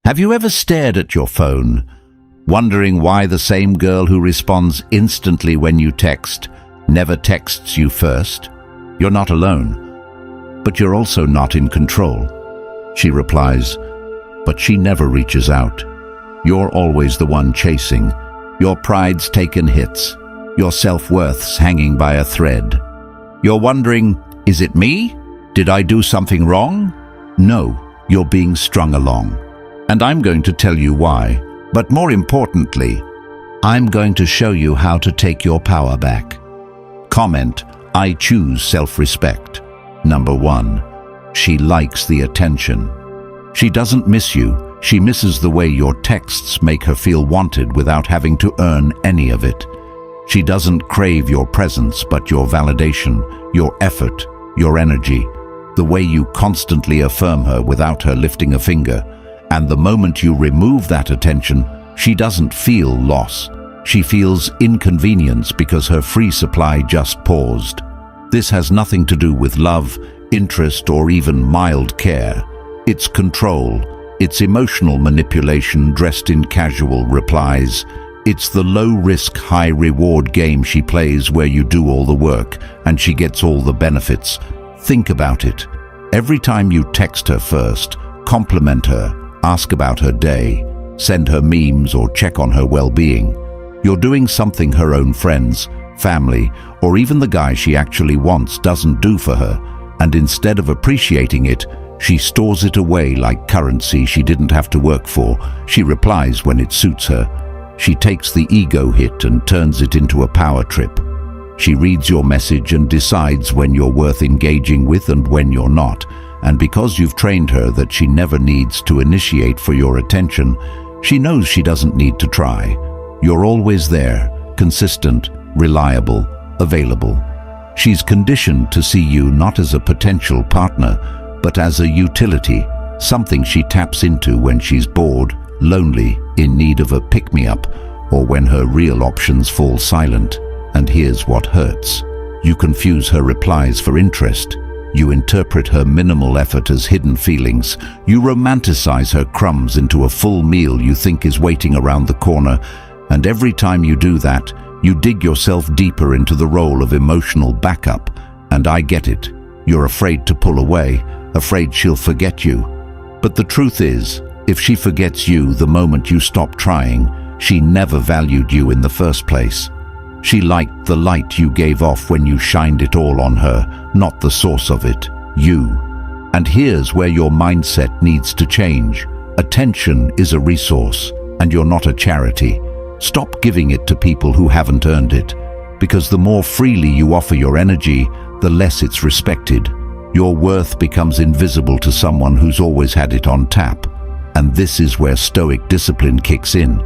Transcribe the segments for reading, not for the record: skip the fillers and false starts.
Have you ever stared at your phone, wondering why the same girl who responds instantly when you text never texts you first? You're not alone, but you're also not in control. She replies, but she never reaches out. You're always the one chasing. Your pride's taken hits. Your self-worth's hanging by a thread. You're wondering, is it me? Did I do something wrong? No, you're being strung along. And I'm going to tell you why. But more importantly, I'm going to show you how to take your power back. Comment, I choose self-respect. Number 1. She likes the attention. She doesn't miss you. She misses the way your texts make her feel wanted without having to earn any of it. She doesn't crave your presence, but your validation, your effort, your energy, the way you constantly affirm her without her lifting a finger. And the moment you remove that attention, she doesn't feel loss. She feels inconvenience because her free supply just paused. This has nothing to do with love, interest, or even mild care. It's control. It's emotional manipulation dressed in casual replies. It's the low-risk, high-reward game she plays where you do all the work and she gets all the benefits. Think about it. Every time you text her first, compliment her, ask about her day, send her memes or check on her well-being, you're doing something her own friends, family, or even the guy she actually wants doesn't do for her, and instead of appreciating it, she stores it away like currency she didn't have to work for. She replies when it suits her. She takes the ego hit and turns it into a power trip. She reads your message and decides when you're worth engaging with and when you're not. And because you've trained her that she never needs to initiate for your attention, she knows she doesn't need to try. You're always there, consistent, reliable, available. She's conditioned to see you not as a potential partner, but as a utility, something she taps into when she's bored, lonely, in need of a pick-me-up, or when her real options fall silent. And here's what hurts. You confuse her replies for interest. You interpret her minimal effort as hidden feelings. You romanticize her crumbs into a full meal you think is waiting around the corner. And every time you do that, you dig yourself deeper into the role of emotional backup. And I get it. You're afraid to pull away, afraid she'll forget you. But the truth is, if she forgets you the moment you stop trying, she never valued you in the first place. She liked the light you gave off when you shined it all on her, not the source of it, you. And here's where your mindset needs to change. Attention is a resource, and you're not a charity. Stop giving it to people who haven't earned it, because the more freely you offer your energy, the less it's respected. Your worth becomes invisible to someone who's always had it on tap. And this is where Stoic discipline kicks in,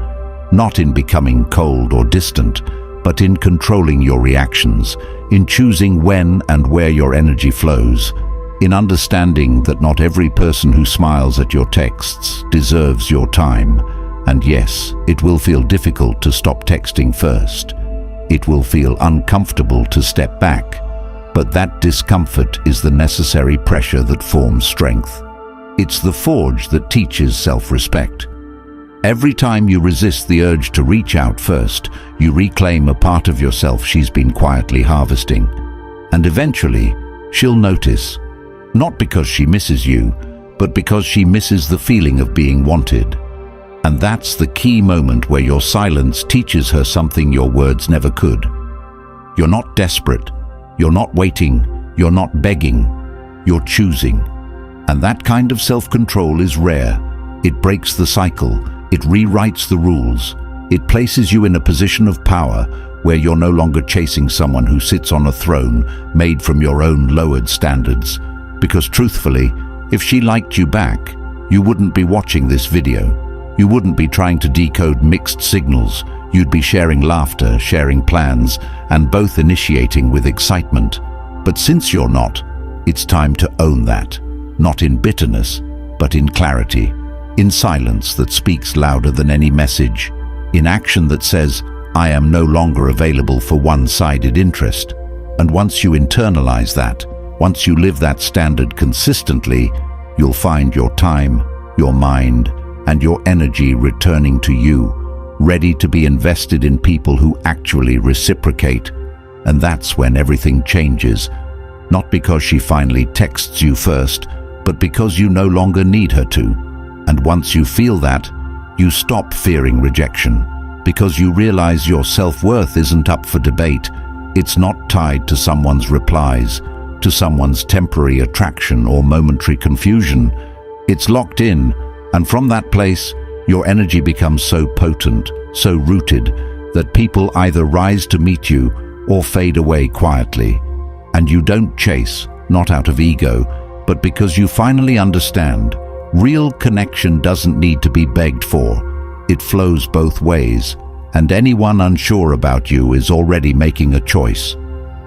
not in becoming cold or distant, but in controlling your reactions, in choosing when and where your energy flows, in understanding that not every person who smiles at your texts deserves your time. And yes, it will feel difficult to stop texting first. It will feel uncomfortable to step back, but that discomfort is the necessary pressure that forms strength. It's the forge that teaches self-respect. Every time you resist the urge to reach out first, you reclaim a part of yourself she's been quietly harvesting. And eventually, she'll notice, not because she misses you, but because she misses the feeling of being wanted. And that's the key moment where your silence teaches her something your words never could. You're not desperate, you're not waiting, you're not begging, you're choosing. And that kind of self-control is rare. It breaks the cycle, it rewrites the rules, it places you in a position of power where you're no longer chasing someone who sits on a throne made from your own lowered standards. Because truthfully, if she liked you back, you wouldn't be watching this video. You wouldn't be trying to decode mixed signals. You'd be sharing laughter, sharing plans, and both initiating with excitement. But since you're not, it's time to own that. Not in bitterness, but in clarity. In silence that speaks louder than any message. In action that says, I am no longer available for one-sided interest. And once you internalize that, once you live that standard consistently, you'll find your time, your mind, and your energy returning to you, ready to be invested in people who actually reciprocate. And that's when everything changes, not because she finally texts you first, but because you no longer need her to. And once you feel that, you stop fearing rejection, because you realize your self-worth isn't up for debate. It's not tied to someone's replies, to someone's temporary attraction or momentary confusion. It's locked in, and from that place, your energy becomes so potent, so rooted, that people either rise to meet you or fade away quietly. And you don't chase, not out of ego, but because you finally understand, real connection doesn't need to be begged for. It flows both ways, and anyone unsure about you is already making a choice,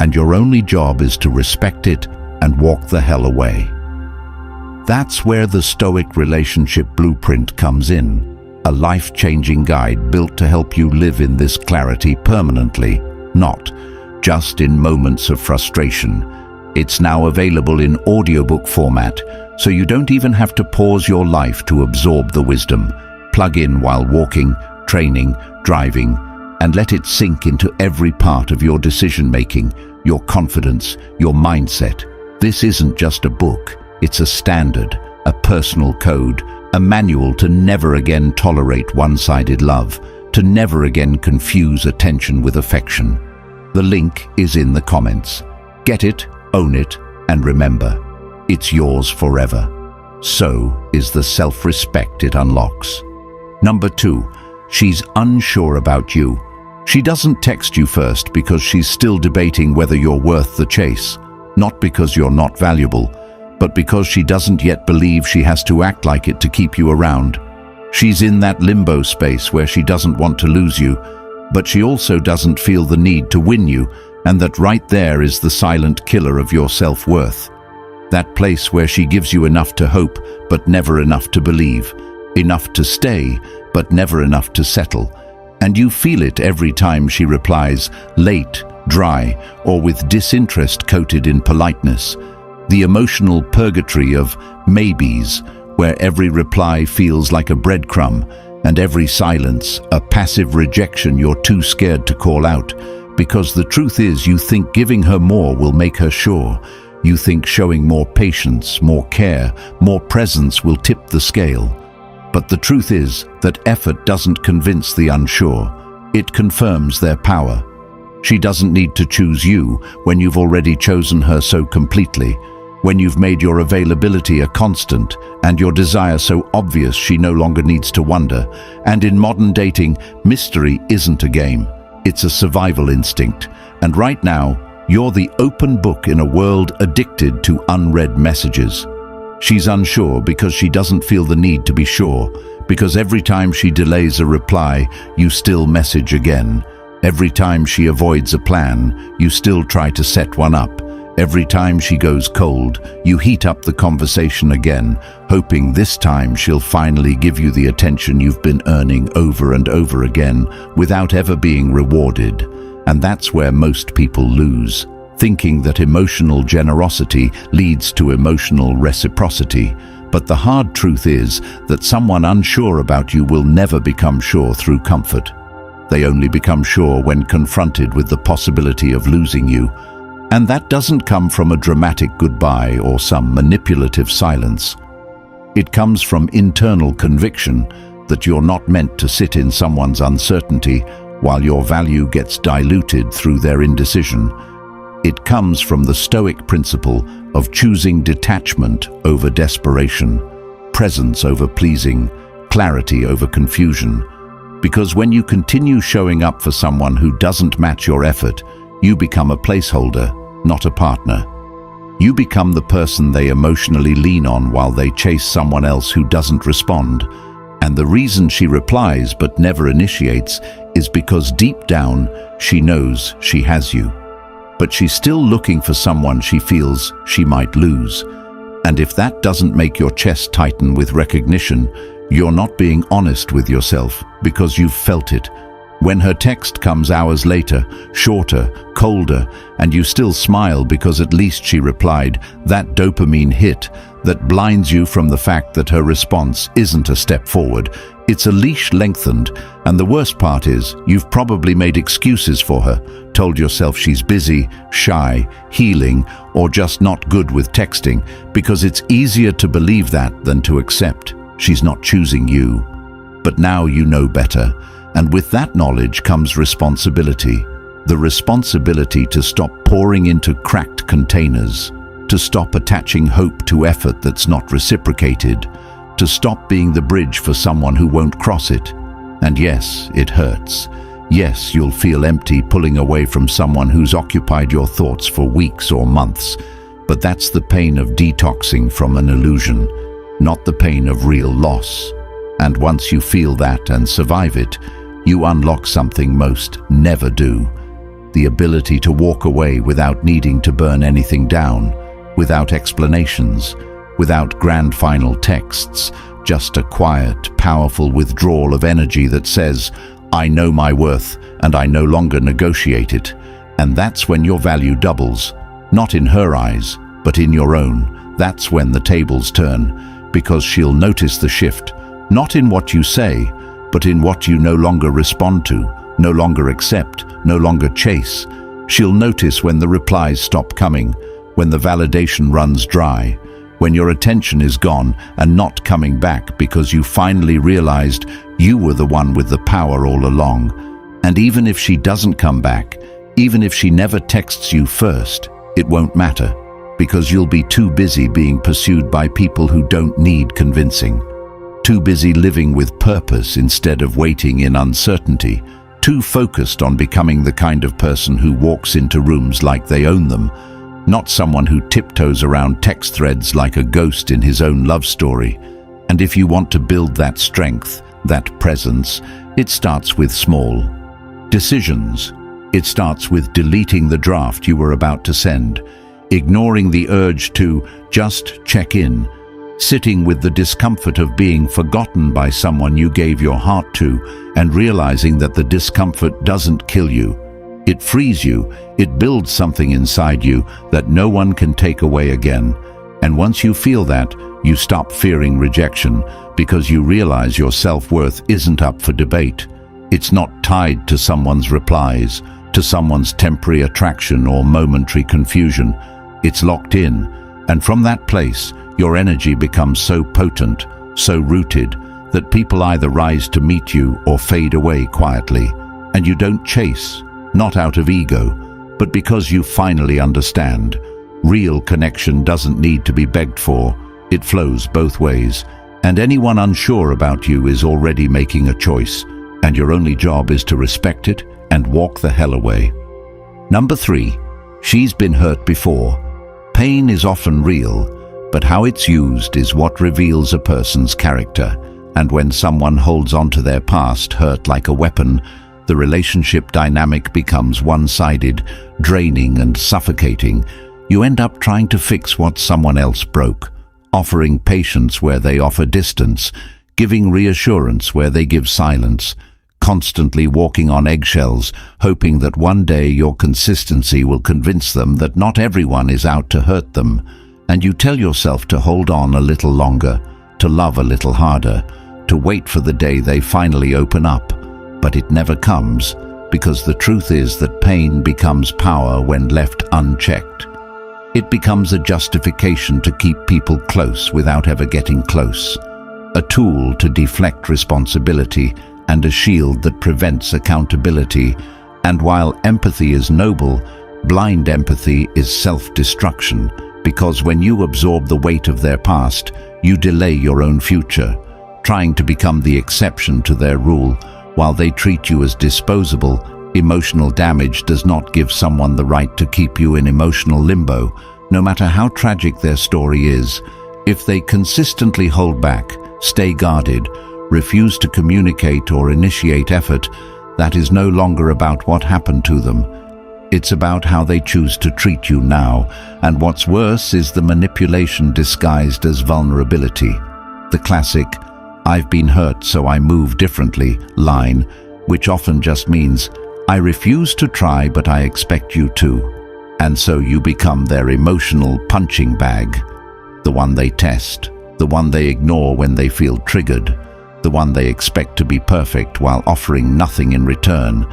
and your only job is to respect it and walk the hell away. That's where the Stoic relationship blueprint comes in, a life-changing guide built to help you live in this clarity permanently, not just in moments of frustration. It's now available in audiobook format, so you don't even have to pause your life to absorb the wisdom. Plug in while walking, training, driving, and let it sink into every part of your decision-making, your confidence, your mindset. This isn't just a book, it's a standard, a personal code, a manual to never again tolerate one-sided love, to never again confuse attention with affection. The link is in the comments. Get it, own it, and remember, it's yours forever. So is the self-respect it unlocks. Number 2, she's unsure about you. She doesn't text you first because she's still debating whether you're worth the chase, not because you're not valuable, but because she doesn't yet believe she has to act like it to keep you around. She's in that limbo space where she doesn't want to lose you, but she also doesn't feel the need to win you, and that right there is the silent killer of your self-worth. That place where she gives you enough to hope, but never enough to believe, enough to stay, but never enough to settle. And you feel it every time she replies, late, dry, or with disinterest coated in politeness. The emotional purgatory of maybes, where every reply feels like a breadcrumb, and every silence a passive rejection you're too scared to call out. Because the truth is, you think giving her more will make her sure. You think showing more patience, more care, more presence will tip the scale. But the truth is that effort doesn't convince the unsure. It confirms their power. She doesn't need to choose you when you've already chosen her so completely, when you've made your availability a constant and your desire so obvious she no longer needs to wonder. And in modern dating, mystery isn't a game. It's a survival instinct. And right now, you're the open book in a world addicted to unread messages. She's unsure because she doesn't feel the need to be sure, because every time she delays a reply, you still message again. Every time she avoids a plan, you still try to set one up. Every time she goes cold, you heat up the conversation again, hoping this time she'll finally give you the attention you've been earning over and over again without ever being rewarded. And that's where most people lose, thinking that emotional generosity leads to emotional reciprocity. But the hard truth is that someone unsure about you will never become sure through comfort. They only become sure when confronted with the possibility of losing you. And that doesn't come from a dramatic goodbye or some manipulative silence. It comes from internal conviction that you're not meant to sit in someone's uncertainty while your value gets diluted through their indecision. It comes from the Stoic principle of choosing detachment over desperation, presence over pleasing, clarity over confusion. Because when you continue showing up for someone who doesn't match your effort, you become a placeholder, not a partner. You become the person they emotionally lean on while they chase someone else who doesn't respond. And the reason she replies but never initiates is because deep down she knows she has you. But she's still looking for someone she feels she might lose. And if that doesn't make your chest tighten with recognition, you're not being honest with yourself because you've felt it. When her text comes hours later, shorter, colder, and you still smile because at least she replied, that dopamine hit that blinds you from the fact that her response isn't a step forward, it's a leash lengthened, and the worst part is, you've probably made excuses for her, told yourself she's busy, shy, healing, or just not good with texting, because it's easier to believe that than to accept she's not choosing you. But now you know better, and with that knowledge comes responsibility. The responsibility to stop pouring into cracked containers, to stop attaching hope to effort that's not reciprocated, to stop being the bridge for someone who won't cross it. And yes, it hurts. Yes, you'll feel empty pulling away from someone who's occupied your thoughts for weeks or months, but that's the pain of detoxing from an illusion, not the pain of real loss. And once you feel that and survive it, you unlock something most never do. The ability to walk away without needing to burn anything down, without explanations, without grand final texts, just a quiet, powerful withdrawal of energy that says, I know my worth and I no longer negotiate it. And that's when your value doubles, not in her eyes, but in your own. That's when the tables turn, because she'll notice the shift, not in what you say, but in what you no longer respond to, no longer accept, no longer chase. She'll notice when the replies stop coming, when the validation runs dry, when your attention is gone and not coming back because you finally realized you were the one with the power all along. And even if she doesn't come back, even if she never texts you first, it won't matter, because you'll be too busy being pursued by people who don't need convincing, too busy living with purpose instead of waiting in uncertainty, too focused on becoming the kind of person who walks into rooms like they own them, not someone who tiptoes around text threads like a ghost in his own love story. And if you want to build that strength, that presence, it starts with small decisions. It starts with deleting the draft you were about to send, ignoring the urge to just check in, sitting with the discomfort of being forgotten by someone you gave your heart to, and realizing that the discomfort doesn't kill you. It frees you, it builds something inside you that no one can take away again. And once you feel that, you stop fearing rejection, because you realize your self-worth isn't up for debate. It's not tied to someone's replies, to someone's temporary attraction or momentary confusion. It's locked in, and from that place, your energy becomes so potent, so rooted, that people either rise to meet you or fade away quietly. And you don't chase, not out of ego, but because you finally understand. Real connection doesn't need to be begged for. It flows both ways, and anyone unsure about you is already making a choice, and your only job is to respect it and walk the hell away. Number 3, she's been hurt before. Pain is often real, but how it's used is what reveals a person's character. And when someone holds on to their past hurt like a weapon, the relationship dynamic becomes one-sided, draining and suffocating. You end up trying to fix what someone else broke, offering patience where they offer distance, giving reassurance where they give silence, constantly walking on eggshells, hoping that one day your consistency will convince them that not everyone is out to hurt them. And you tell yourself to hold on a little longer, to love a little harder, to wait for the day they finally open up. But it never comes, because the truth is that pain becomes power when left unchecked. It becomes a justification to keep people close without ever getting close, a tool to deflect responsibility, and a shield that prevents accountability. And while empathy is noble, blind empathy is self-destruction, because when you absorb the weight of their past, you delay your own future, trying to become the exception to their rule. While they treat you as disposable, emotional damage does not give someone the right to keep you in emotional limbo, no matter how tragic their story is. If they consistently hold back, stay guarded, refuse to communicate or initiate effort, that is no longer about what happened to them. It's about how they choose to treat you now, and what's worse is the manipulation disguised as vulnerability. The classic, "I've been hurt so I move differently" line which often just means, I refuse to try but I expect you to. And so you become their emotional punching bag, the one they test, the one they ignore when they feel triggered, the one they expect to be perfect while offering nothing in return.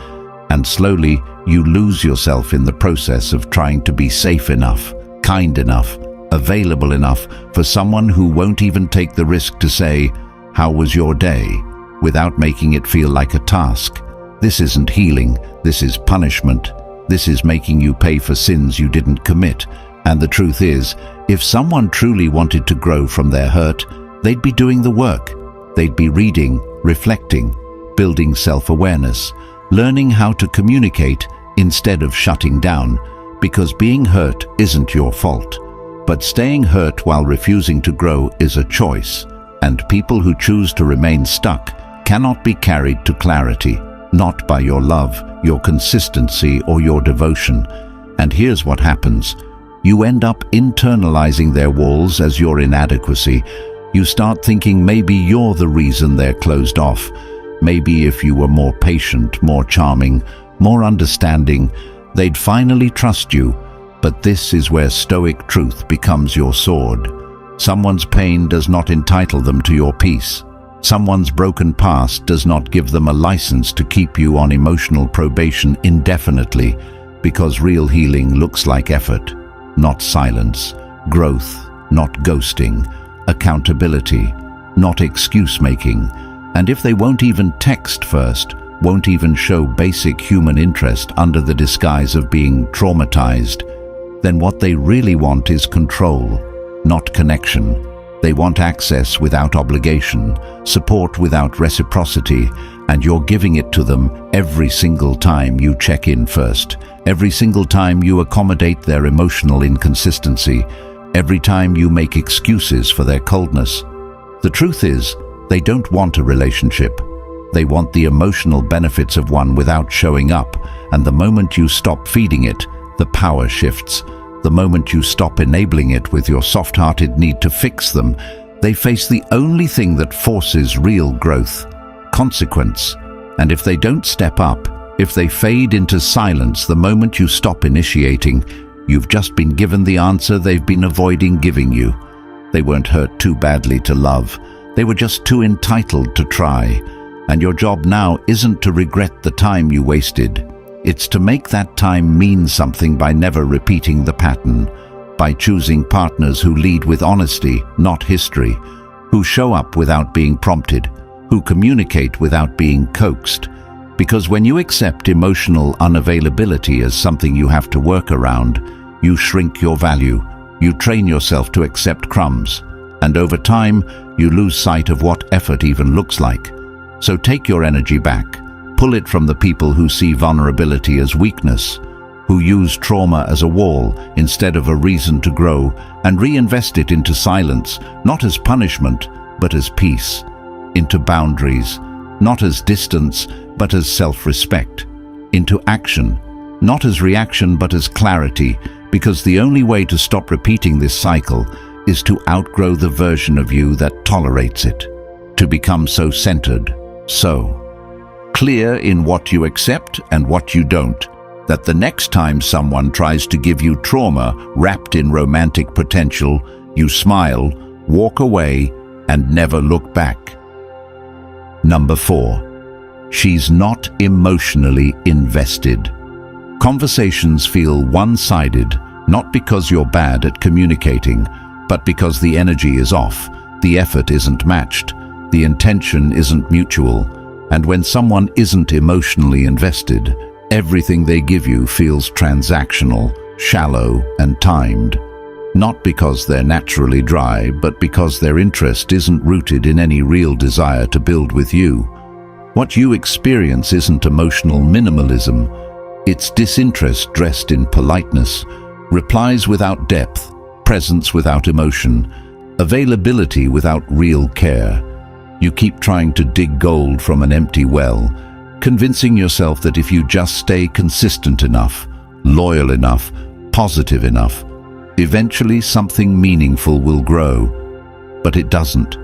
And slowly you lose yourself in the process of trying to be safe enough, kind enough, available enough for someone who won't even take the risk to say, "How was your day?" without making it feel like a task. This isn't healing, this is punishment. This is making you pay for sins you didn't commit. And the truth is, if someone truly wanted to grow from their hurt, they'd be doing the work. They'd be reading, reflecting, building self-awareness, learning how to communicate instead of shutting down, because being hurt isn't your fault. But staying hurt while refusing to grow is a choice, and people who choose to remain stuck cannot be carried to clarity, not by your love, your consistency, or your devotion. And here's what happens. You end up internalizing their walls as your inadequacy. You start thinking maybe you're the reason they're closed off. Maybe if you were more patient, more charming, more understanding, they'd finally trust you. But this is where Stoic truth becomes your sword. Someone's pain does not entitle them to your peace. Someone's broken past does not give them a license to keep you on emotional probation indefinitely, because real healing looks like effort, not silence, growth, not ghosting, accountability, not excuse-making. And if they won't even text first, won't even show basic human interest under the disguise of being traumatized, then what they really want is control, not connection. They want access without obligation, support without reciprocity, and you're giving it to them every single time you check in first, every single time you accommodate their emotional inconsistency, every time you make excuses for their coldness. The truth is, they don't want a relationship. They want the emotional benefits of one without showing up, and the moment you stop feeding it, the power shifts. The moment you stop enabling it with your soft-hearted need to fix them, they face the only thing that forces real growth, consequence. And if they don't step up, if they fade into silence the moment you stop initiating, you've just been given the answer they've been avoiding giving you. They weren't hurt too badly to love. They were just too entitled to try. And your job now isn't to regret the time you wasted. It's to make that time mean something by never repeating the pattern, by choosing partners who lead with honesty, not history, who show up without being prompted, who communicate without being coaxed. Because when you accept emotional unavailability as something you have to work around, you shrink your value, you train yourself to accept crumbs, and over time, you lose sight of what effort even looks like. So take your energy back. Pull it from the people who see vulnerability as weakness, who use trauma as a wall instead of a reason to grow, and reinvest it into silence, not as punishment, but as peace, into boundaries, not as distance, but as self-respect, into action, not as reaction, but as clarity, because the only way to stop repeating this cycle is to outgrow the version of you that tolerates it, to become so centered, so clear in what you accept and what you don't, that the next time someone tries to give you trauma wrapped in romantic potential, you smile, walk away, and never look back. Number 4. She's not emotionally invested. Conversations feel one-sided, not because you're bad at communicating, but because the energy is off, the effort isn't matched, the intention isn't mutual. And when someone isn't emotionally invested, everything they give you feels transactional, shallow, and timed. Not because they're naturally dry, but because their interest isn't rooted in any real desire to build with you. What you experience isn't emotional minimalism. It's disinterest dressed in politeness, replies without depth, presence without emotion, availability without real care. You keep trying to dig gold from an empty well, convincing yourself that if you just stay consistent enough, loyal enough, positive enough, eventually something meaningful will grow. But it doesn't.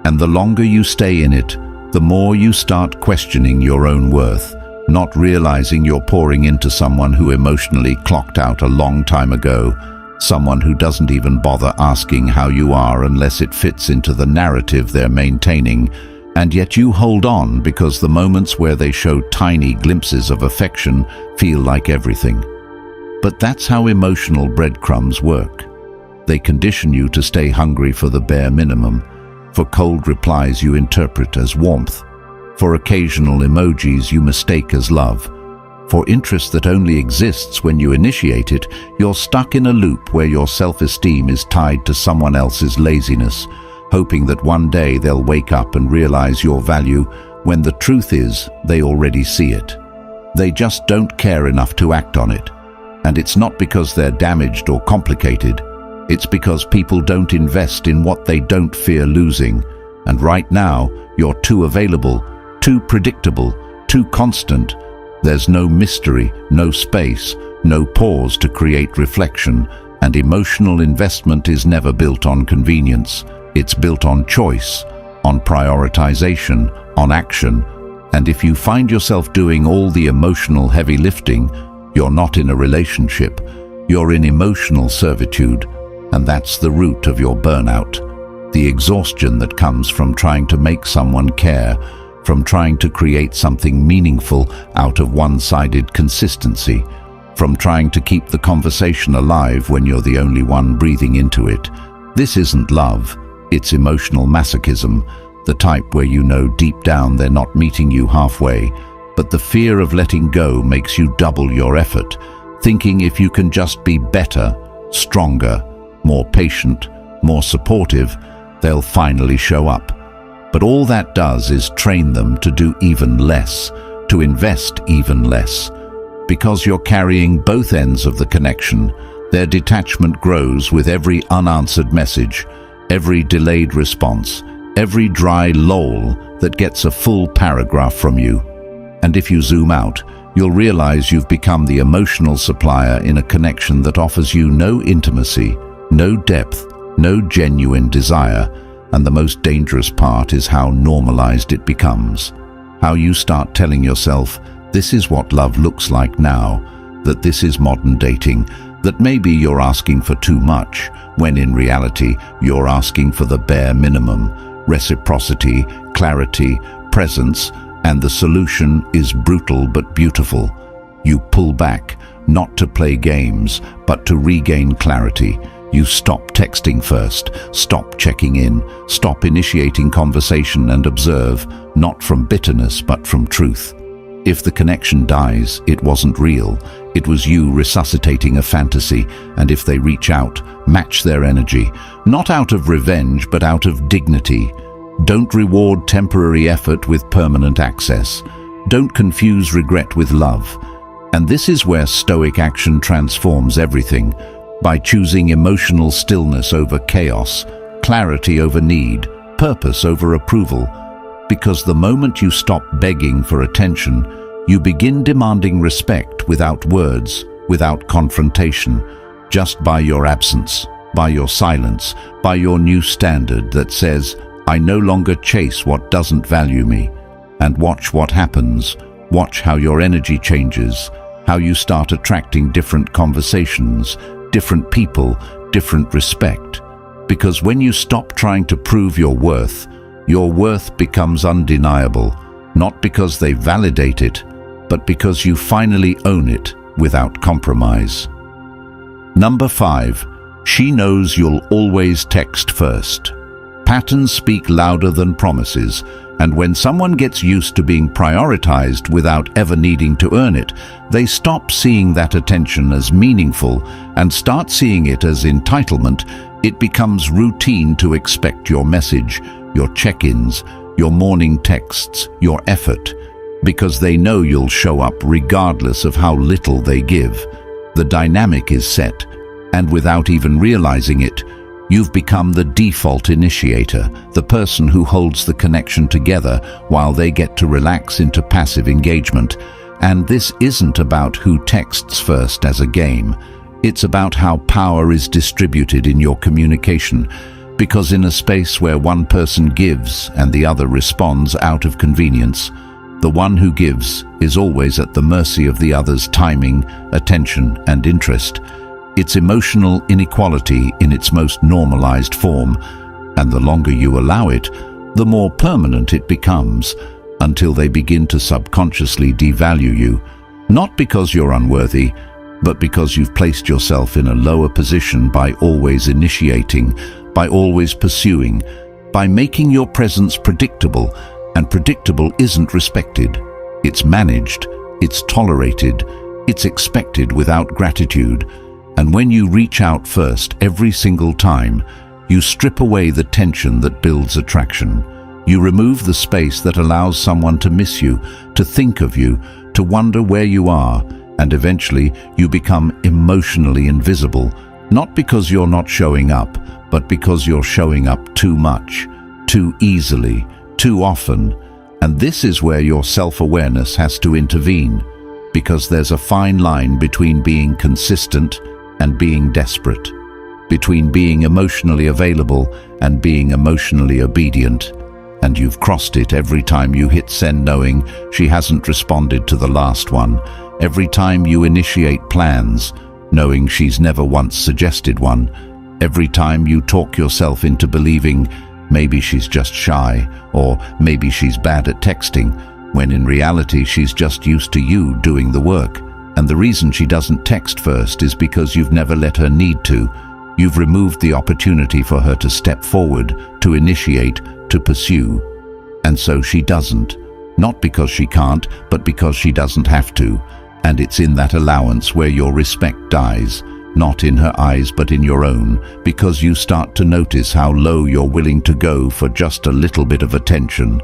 And the longer you stay in it, the more you start questioning your own worth, not realizing you're pouring into someone who emotionally clocked out a long time ago, someone who doesn't even bother asking how you are unless it fits into the narrative they're maintaining, and yet you hold on because the moments where they show tiny glimpses of affection feel like everything. But that's how emotional breadcrumbs work. They condition you to stay hungry for the bare minimum, for cold replies you interpret as warmth, for occasional emojis you mistake as love. For interest that only exists when you initiate it, you're stuck in a loop where your self-esteem is tied to someone else's laziness, hoping that one day they'll wake up and realize your value, when the truth is they already see it. They just don't care enough to act on it. And it's not because they're damaged or complicated. It's because people don't invest in what they don't fear losing. And right now, you're too available, too predictable, too constant. There's no mystery, no space, no pause to create reflection, and emotional investment is never built on convenience. It's built on choice, on prioritization, on action. And if you find yourself doing all the emotional heavy lifting, you're not in a relationship, you're in emotional servitude, and that's the root of your burnout. The exhaustion that comes from trying to make someone care, from trying to create something meaningful out of one-sided consistency, from trying to keep the conversation alive when you're the only one breathing into it. This isn't love, it's emotional masochism, the type where you know deep down they're not meeting you halfway, but the fear of letting go makes you double your effort, thinking if you can just be better, stronger, more patient, more supportive, they'll finally show up. But all that does is train them to do even less, to invest even less. Because you're carrying both ends of the connection, their detachment grows with every unanswered message, every delayed response, every dry lol that gets a full paragraph from you. And if you zoom out, you'll realize you've become the emotional supplier in a connection that offers you no intimacy, no depth, no genuine desire, and the most dangerous part is how normalized it becomes. How you start telling yourself, this is what love looks like now, that this is modern dating, that maybe you're asking for too much, when in reality you're asking for the bare minimum, reciprocity, clarity, presence, and the solution is brutal but beautiful. You pull back, not to play games, but to regain clarity. You stop texting first, stop checking in, stop initiating conversation and observe, not from bitterness but from truth. If the connection dies, it wasn't real. It was you resuscitating a fantasy, and if they reach out, match their energy, not out of revenge but out of dignity. Don't reward temporary effort with permanent access. Don't confuse regret with love. And this is where Stoic action transforms everything, by choosing emotional stillness over chaos, clarity over need, purpose over approval. Because the moment you stop begging for attention, you begin demanding respect without words, without confrontation, just by your absence, by your silence, by your new standard that says, I no longer chase what doesn't value me. And watch what happens. Watch how your energy changes, how you start attracting different conversations, different people, different respect. Because when you stop trying to prove your worth becomes undeniable, not because they validate it, but because you finally own it without compromise. Number 5. She knows you'll always text first. Patterns speak louder than promises, and when someone gets used to being prioritized without ever needing to earn it, they stop seeing that attention as meaningful and start seeing it as entitlement. It becomes routine to expect your message, your check-ins, your morning texts, your effort, because they know you'll show up regardless of how little they give. The dynamic is set, and without even realizing it, you've become the default initiator, the person who holds the connection together while they get to relax into passive engagement. And this isn't about who texts first as a game. It's about how power is distributed in your communication. Because in a space where one person gives and the other responds out of convenience, the one who gives is always at the mercy of the other's timing, attention, and interest. It's emotional inequality in its most normalized form, and the longer you allow it, the more permanent it becomes, until they begin to subconsciously devalue you, not because you're unworthy, but because you've placed yourself in a lower position by always initiating, by always pursuing, by making your presence predictable, and predictable isn't respected. It's managed, it's tolerated, it's expected without gratitude. And when you reach out first every single time, you strip away the tension that builds attraction. You remove the space that allows someone to miss you, to think of you, to wonder where you are, and eventually you become emotionally invisible, not because you're not showing up, but because you're showing up too much, too easily, too often. And this is where your self-awareness has to intervene, because there's a fine line between being consistent and being desperate, between being emotionally available and being emotionally obedient. And you've crossed it every time you hit send knowing she hasn't responded to the last one, every time you initiate plans, knowing she's never once suggested one, every time you talk yourself into believing maybe she's just shy, or maybe she's bad at texting, when in reality she's just used to you doing the work. And the reason she doesn't text first is because you've never let her need to. You've removed the opportunity for her to step forward, to initiate, to pursue. And so she doesn't. Not because she can't, but because she doesn't have to. And it's in that allowance where your respect dies, not in her eyes but in your own, because you start to notice how low you're willing to go for just a little bit of attention.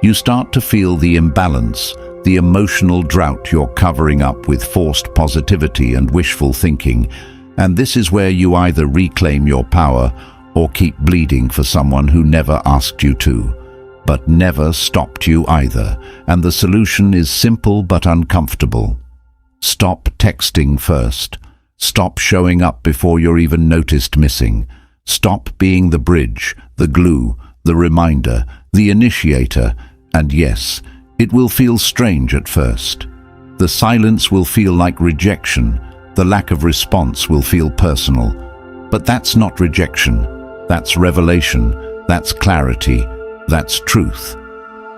You start to feel the imbalance, the emotional drought you're covering up with forced positivity and wishful thinking. And this is where you either reclaim your power or keep bleeding for someone who never asked you to, but never stopped you either. And the solution is simple but uncomfortable. Stop texting first. Stop showing up before you're even noticed missing. Stop being the bridge, the glue, the reminder, the initiator. And yes, it will feel strange at first. The silence will feel like rejection. The lack of response will feel personal. But that's not rejection. That's revelation. That's clarity. That's truth.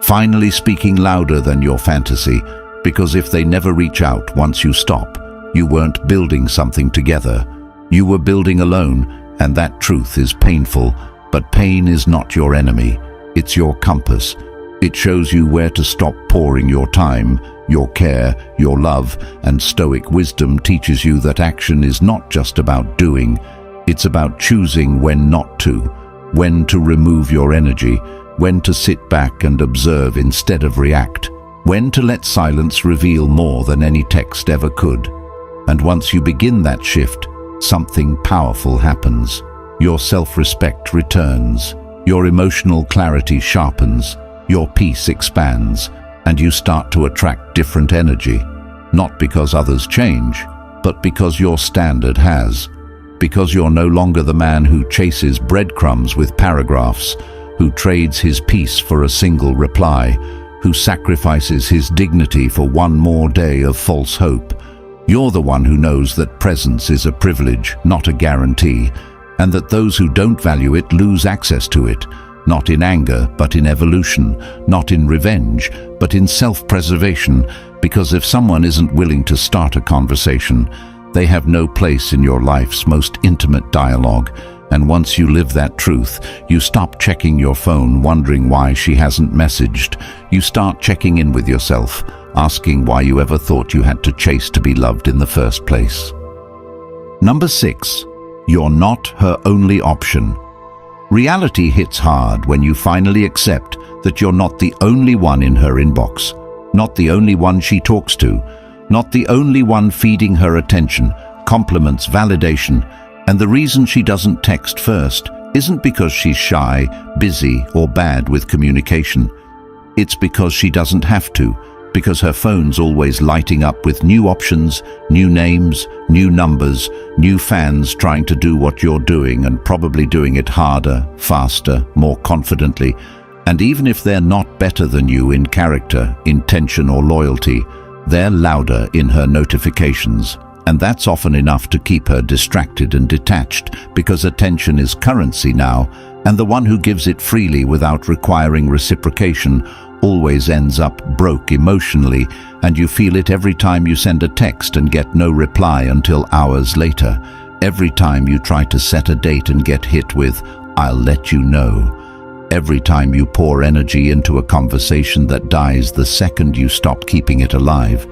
Finally speaking louder than your fantasy, because if they never reach out once you stop, you weren't building something together. You were building alone, and that truth is painful. But pain is not your enemy. It's your compass. It shows you where to stop pouring your time, your care, your love, and Stoic wisdom teaches you that action is not just about doing. It's about choosing when not to, when to remove your energy, when to sit back and observe instead of react, when to let silence reveal more than any text ever could. And once you begin that shift, something powerful happens. Your self-respect returns, your emotional clarity sharpens, your peace expands, and you start to attract different energy. Not because others change, but because your standard has. Because you're no longer the man who chases breadcrumbs with paragraphs, who trades his peace for a single reply, who sacrifices his dignity for one more day of false hope. You're the one who knows that presence is a privilege, not a guarantee, and that those who don't value it lose access to it. Not in anger, but in evolution, not in revenge, but in self-preservation, because if someone isn't willing to start a conversation, they have no place in your life's most intimate dialogue. And once you live that truth, you stop checking your phone wondering why she hasn't messaged. You start checking in with yourself, asking why you ever thought you had to chase to be loved in the first place. Number 6, you're not her only option. Reality hits hard when you finally accept that you're not the only one in her inbox, not the only one she talks to, not the only one feeding her attention, compliments, validation. And the reason she doesn't text first isn't because she's shy, busy, or bad with communication. It's because she doesn't have to, because her phone's always lighting up with new options, new names, new numbers, new fans trying to do what you're doing and probably doing it harder, faster, more confidently. And even if they're not better than you in character, intention or loyalty, they're louder in her notifications. And that's often enough to keep her distracted and detached, because attention is currency now, and the one who gives it freely without requiring reciprocation always ends up broke emotionally, and you feel it every time you send a text and get no reply until hours later. Every time you try to set a date and get hit with, "I'll let you know." Every time you pour energy into a conversation that dies the second you stop keeping it alive.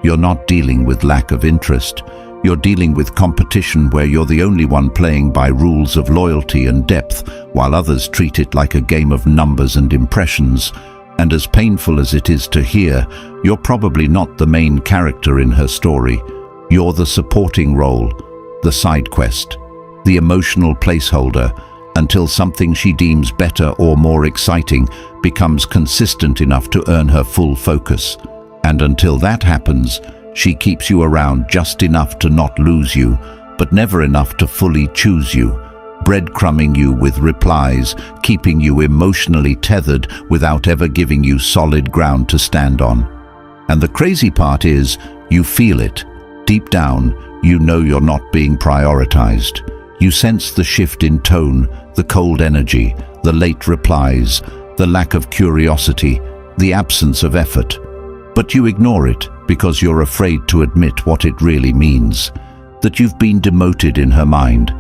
You're not dealing with lack of interest. You're dealing with competition where you're the only one playing by rules of loyalty and depth, while others treat it like a game of numbers and impressions. And as painful as it is to hear, you're probably not the main character in her story. You're the supporting role, the side quest, the emotional placeholder, until something she deems better or more exciting becomes consistent enough to earn her full focus. And until that happens, she keeps you around just enough to not lose you, but never enough to fully choose you, breadcrumbing you with replies, keeping you emotionally tethered without ever giving you solid ground to stand on. And the crazy part is, you feel it. Deep down, you know you're not being prioritized. You sense the shift in tone, the cold energy, the late replies, the lack of curiosity, the absence of effort. But you ignore it because you're afraid to admit what it really means. That you've been demoted in her mind,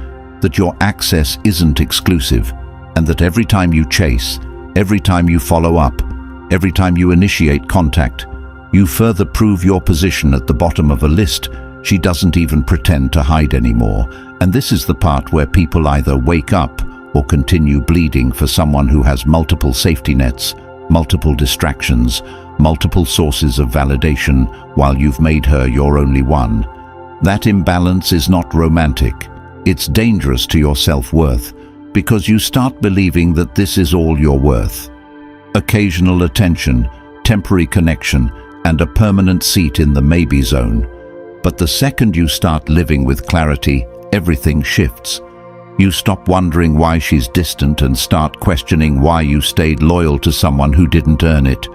that your access isn't exclusive, and that every time you chase, every time you follow up, every time you initiate contact, you further prove your position at the bottom of a list she doesn't even pretend to hide anymore. And this is the part where people either wake up or continue bleeding for someone who has multiple safety nets, multiple distractions, multiple sources of validation, while you've made her your only one. That imbalance is not romantic. It's dangerous to your self-worth, because you start believing that this is all you're worth. Occasional attention, temporary connection, and a permanent seat in the maybe zone. But the second you start living with clarity, everything shifts. You stop wondering why she's distant and start questioning why you stayed loyal to someone who didn't earn it.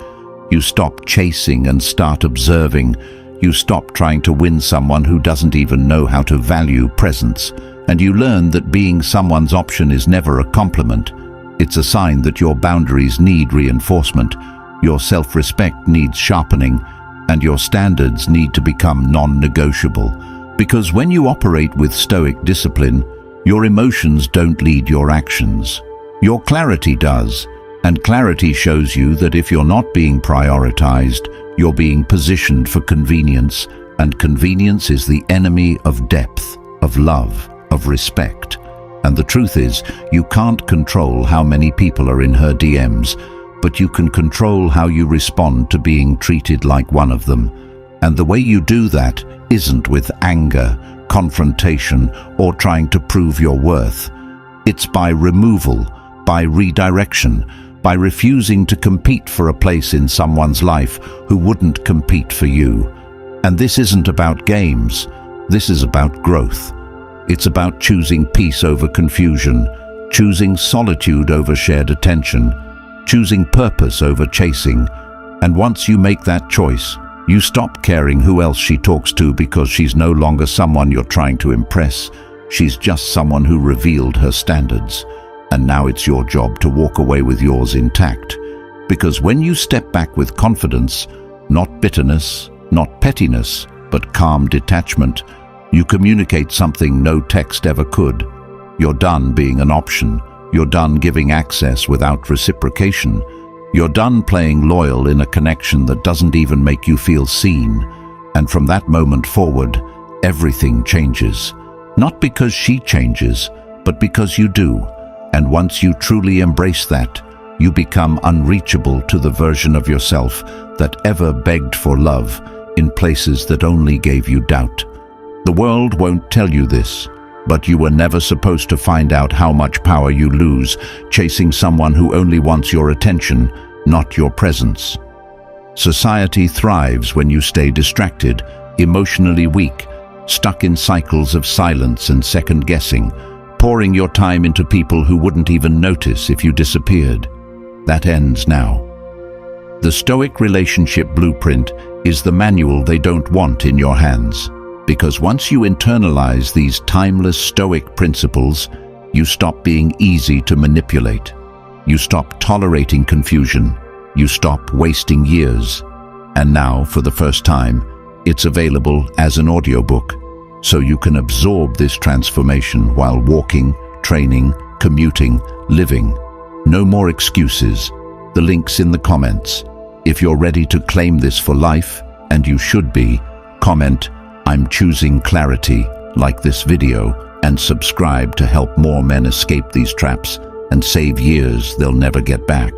You stop chasing and start observing. You stop trying to win someone who doesn't even know how to value presence. And you learn that being someone's option is never a compliment. It's a sign that your boundaries need reinforcement, your self-respect needs sharpening, and your standards need to become non-negotiable. Because when you operate with Stoic discipline, your emotions don't lead your actions. Your clarity does, and clarity shows you that if you're not being prioritized, you're being positioned for convenience, and convenience is the enemy of depth, of love, of respect. And the truth is, you can't control how many people are in her DMs, but you can control how you respond to being treated like one of them. And the way you do that isn't with anger, confrontation, or trying to prove your worth. It's by removal, by redirection, by refusing to compete for a place in someone's life who wouldn't compete for you. And this isn't about games, this is about growth. It's about choosing peace over confusion, choosing solitude over shared attention, choosing purpose over chasing. And once you make that choice, you stop caring who else she talks to, because she's no longer someone you're trying to impress. She's just someone who revealed her standards. And now it's your job to walk away with yours intact. Because when you step back with confidence, not bitterness, not pettiness, but calm detachment, you communicate something no text ever could. You're done being an option. You're done giving access without reciprocation. You're done playing loyal in a connection that doesn't even make you feel seen. And from that moment forward, everything changes. Not because she changes, but because you do. And once you truly embrace that, you become unreachable to the version of yourself that ever begged for love in places that only gave you doubt. The world won't tell you this, but you were never supposed to find out how much power you lose chasing someone who only wants your attention, not your presence. Society thrives when you stay distracted, emotionally weak, stuck in cycles of silence and second-guessing, pouring your time into people who wouldn't even notice if you disappeared. That ends now. The Stoic relationship blueprint is the manual they don't want in your hands. Because once you internalize these timeless Stoic principles, you stop being easy to manipulate. You stop tolerating confusion. You stop wasting years. And now, for the first time, it's available as an audiobook, so you can absorb this transformation while walking, training, commuting, living. No more excuses. The link's in the comments. If you're ready to claim this for life, and you should be, comment, "I'm choosing clarity," like this video, and subscribe to help more men escape these traps and save years they'll never get back.